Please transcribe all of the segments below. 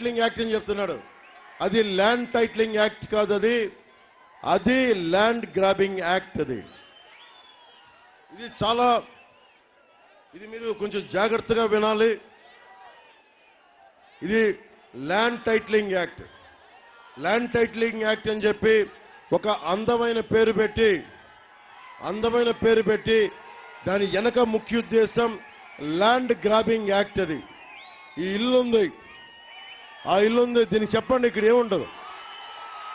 Titling act అని చెప్తున్నాడు. అది ల్యాండ్ టైటిలింగ్ యాక్ట్ కాదు, అది ల్యాండ్ గ్రాబింగ్ యాక్ట్. ఇది మీరు కొంచెం జాగ్రత్తగా వినాలి. ఇది land titling act. Land titling act అని చెప్పి ఒక అందమైన పేరు పెట్టి దాని వెనక ముఖ్య ఉద్దేశం ల్యాండ్ గ్రాబింగ్ యాక్ట్. అది ఈ ఆ ఇల్లు ఉంది, దీనికి చెప్పండి ఇక్కడ ఏముండదు.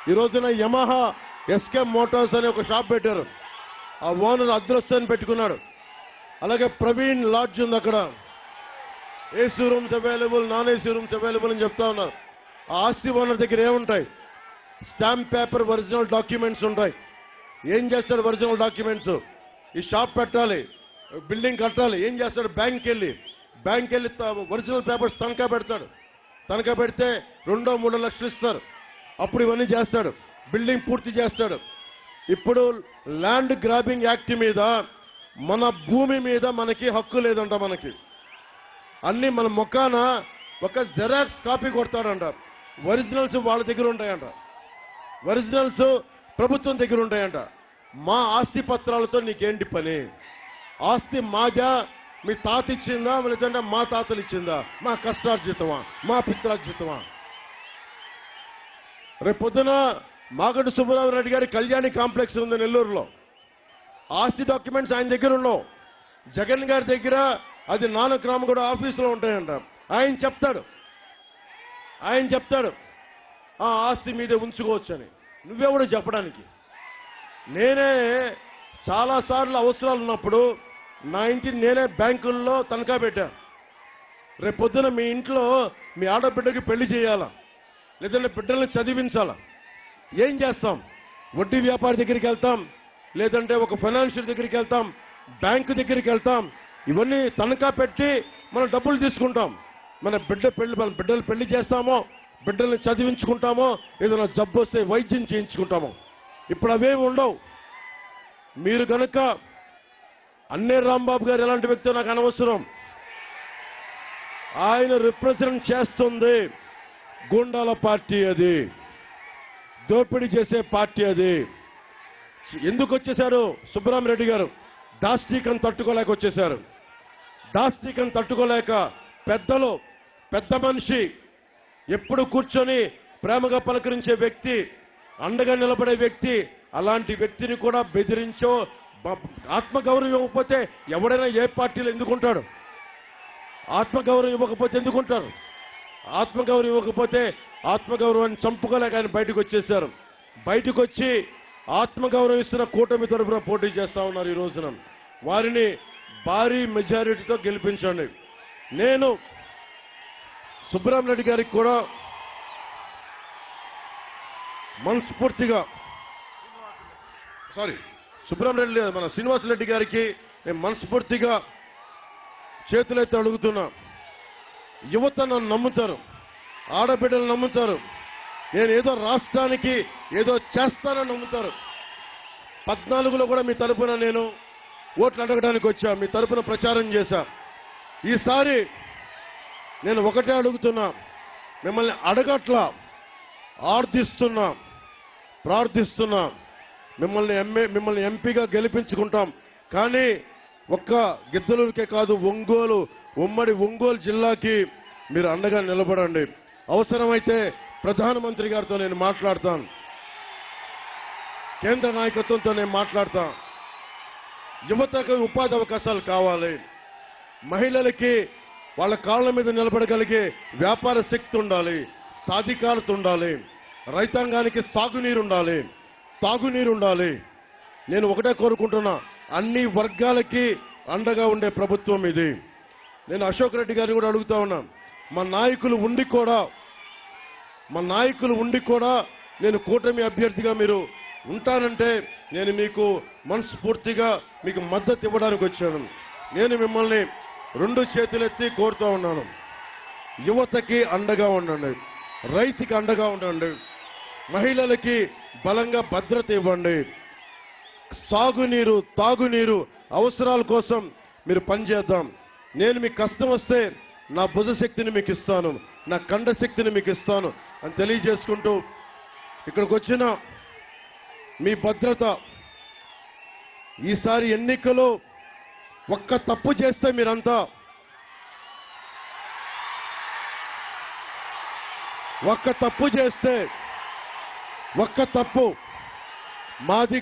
ఈ రోజున యమహా ఎస్కే మోటార్స్ అనే ఒక షాప్ పెట్టారు. ఆ ఓనర్ అదృష్టాన్ని పెట్టుకున్నాడు. అలాగే ప్రవీణ్ లాడ్జ్ ఉంది, అక్కడ AC rooms available, non AC rooms available అని చెప్తా ఉన్నారు. ఆ ఆస్తి ఓనర్ దగ్గర ఏముంటాయి? స్టాంప్ పేపర్, ఒరిజినల్ డాక్యుమెంట్స్ ఉంటాయి. ఏం చేస్తాడు ఒరిజినల్ డాక్యుమెంట్స్? ఈ షాప్ పెట్టాలి, బిల్డింగ్ కట్టాలి. ఏం చేస్తాడు? బ్యాంక్ వెళ్ళి ఒరిజినల్ పేపర్స్ తనఖా పెడతాడు. తనఖా పెడితే 2-3 లక్షలు ఇస్తారు. అప్పుడు ఇవన్నీ చేస్తాడు, బిల్డింగ్ పూర్తి చేస్తాడు. ఇప్పుడు ల్యాండ్ గ్రాబింగ్ యాక్ట్ మీద మన భూమి మీద మనకి హక్కు లేదంట. మనకి అన్ని మన మొక్కాన ఒక జెరాక్స్ కాపీ కొడతాడంట. ఒరిజినల్స్ వాళ్ళ దగ్గర ఉంటాయంట, ఒరిజినల్స్ ప్రభుత్వం దగ్గర ఉంటాయంట. మా ఆస్తి పత్రాలతో నీకేంటి పని? ఆస్తి మాదా, మీ తాత ఇచ్చిందా, లేదంటే మా తాతలు ఇచ్చిందా? మా కష్టార్జితమా, మా పిత్రార్జితమా? రేపొద్దున మాగంటి సుబ్బరామరెడ్డి గారి కళ్యాణి కాంప్లెక్స్ ఉంది నెల్లూరులో. ఆస్తి డాక్యుమెంట్స్ ఆయన దగ్గర ఉండవు. జగన్ గారి దగ్గర అది నానక్రామగూడ ఆఫీసులో ఉంటాయంట. ఆయన చెప్తాడు ఆ ఆస్తి మీదే ఉంచుకోవచ్చు అని. నువ్వెవడు చెప్పడానికి? నేనే చాలాసార్లు అవసరాలు ఉన్నప్పుడు నా ఇంటిని నేనే బ్యాంకుల్లో తనఖా పెట్టాను. రేపొద్దున మీ ఇంట్లో మీ ఆడబిడ్డకి పెళ్లి చేయాలా, లేదంటే బిడ్డల్ని చదివించాలా? ఏం చేస్తాం? వడ్డీ వ్యాపారి దగ్గరికి వెళ్తాం, లేదంటే ఒక ఫైనాన్షియల్ దగ్గరికి వెళ్తాం, బ్యాంకు దగ్గరికి వెళ్తాం. ఇవన్నీ తనఖా పెట్టి మనం డబ్బులు తీసుకుంటాం. మన బిడ్డలు పెళ్లి చేస్తామో, బిడ్డల్ని చదివించుకుంటామో, ఏదైనా జబ్బు వస్తే వైద్యం చేయించుకుంటామో. ఇప్పుడు అవేమి ఉండవు. మీరు కనుక అన్నే రాంబాబు గారు ఎలాంటి వ్యక్తి నాకు అనవసరం. ఆయన రిప్రజెంట్ చేస్తుంది గూండాల పార్టీ, అది దోపిడీ చేసే పార్టీ. అది ఎందుకు వచ్చేశారు? సుబ్బరామరెడ్డి గారు దాష్టీకం తట్టుకోలేక వచ్చేశారు. దాష్టీకం తట్టుకోలేక పెద్ద మనిషి, ఎప్పుడు కూర్చొని ప్రేమగా పలకరించే వ్యక్తి, అండగా నిలబడే వ్యక్తి, అలాంటి వ్యక్తిని కూడా బెదిరించో ఆత్మగౌరవం ఇవ్వకపోతే ఎవడైనా ఏ పార్టీలో ఎందుకుంటాడు? ఆత్మగౌరవం ఇవ్వకపోతే ఎందుకుంటారు? ఆత్మగౌరవం ఇవ్వకపోతే ఆత్మగౌరవాన్ని చంపుకోలేక ఆయన బయటకు వచ్చేశారు. బయటకు వచ్చి ఆత్మగౌరవం ఇస్తున్న కూటమి తరఫున పోటీ చేస్తా ఉన్నారు. ఈ రోజున వారిని భారీ మెజారిటీతో గెలిపించండి. నేను సుబ్బరామరెడ్డి గారికి కూడా మనస్ఫూర్తిగా సుబ్బరామరెడ్డి మన శ్రీనివాసరెడ్డి గారికి నేను మనస్ఫూర్తిగా చేతులైతే అడుగుతున్నా. యువత నన్ను నమ్ముతారు, ఆడబిడ్డలు నమ్ముతారు. నేను ఏదో రాష్ట్రానికి ఏదో చేస్తానని నమ్ముతారు. 14లో కూడా మీ తరపున నేను ఓట్లు అడగడానికి వచ్చా, మీ తరపున ప్రచారం చేశా. ఈసారి నేను ఒకటే అడుగుతున్నా, మిమ్మల్ని అడగట్లా, ప్రార్థిస్తున్నా. మిమ్మల్ని ఎంపీగా గెలిపించుకుంటాం. కానీ ఒక్క గిద్దలూరుకే కాదు, ఉమ్మడి ఒంగోలు జిల్లాకి మీరు అండగా నిలబడండి. అవసరమైతే ప్రధానమంత్రి గారితో నేను మాట్లాడతాను, కేంద్ర నాయకత్వంతో నేను మాట్లాడతాను. యువతకు ఉపాధి అవకాశాలు కావాలి, మహిళలకి వాళ్ళ కాళ్ళ మీద నిలబడగలిగే వ్యాపార శక్తి ఉండాలి, సాధికారత ఉండాలి, రైతాంగానికి సాగునీరు ఉండాలి, తాగునీరు ఉండాలి. నేను ఒకటే కోరుకుంటున్నా, అన్ని వర్గాలకి అండగా ఉండే ప్రభుత్వం ఇది. నేను అశోక్ రెడ్డి గారిని కూడా అడుగుతా ఉన్నా, మా నాయకులు ఉండి కూడా నేను కూటమి అభ్యర్థిగా మీరు ఉంటానంటే నేను మీకు మనస్ఫూర్తిగా మీకు మద్దతు ఇవ్వడానికి వచ్చాను. నేను మిమ్మల్ని 2 చేతులెత్తి కోరుతా ఉన్నాను. యువతకి అండగా ఉండండి, రైతుకి అండగా ఉండండి, మహిళలకి బలంగా భద్రత ఇవ్వండి, సాగునీరు తాగునీరు అవసరాల కోసం మీరు పనిచేద్దాం. నేను మీకు కష్టం వస్తే నా భుజ శక్తిని మీకు ఇస్తాను, నా కండ శక్తిని మీకు ఇస్తాను అని తెలియజేసుకుంటూ ఇక్కడికి వచ్చిన మీ భద్రత, ఈసారి ఎన్నికలో ఒక్క తప్పు చేస్తే మీరంతా ఒక్క తప్పు మాది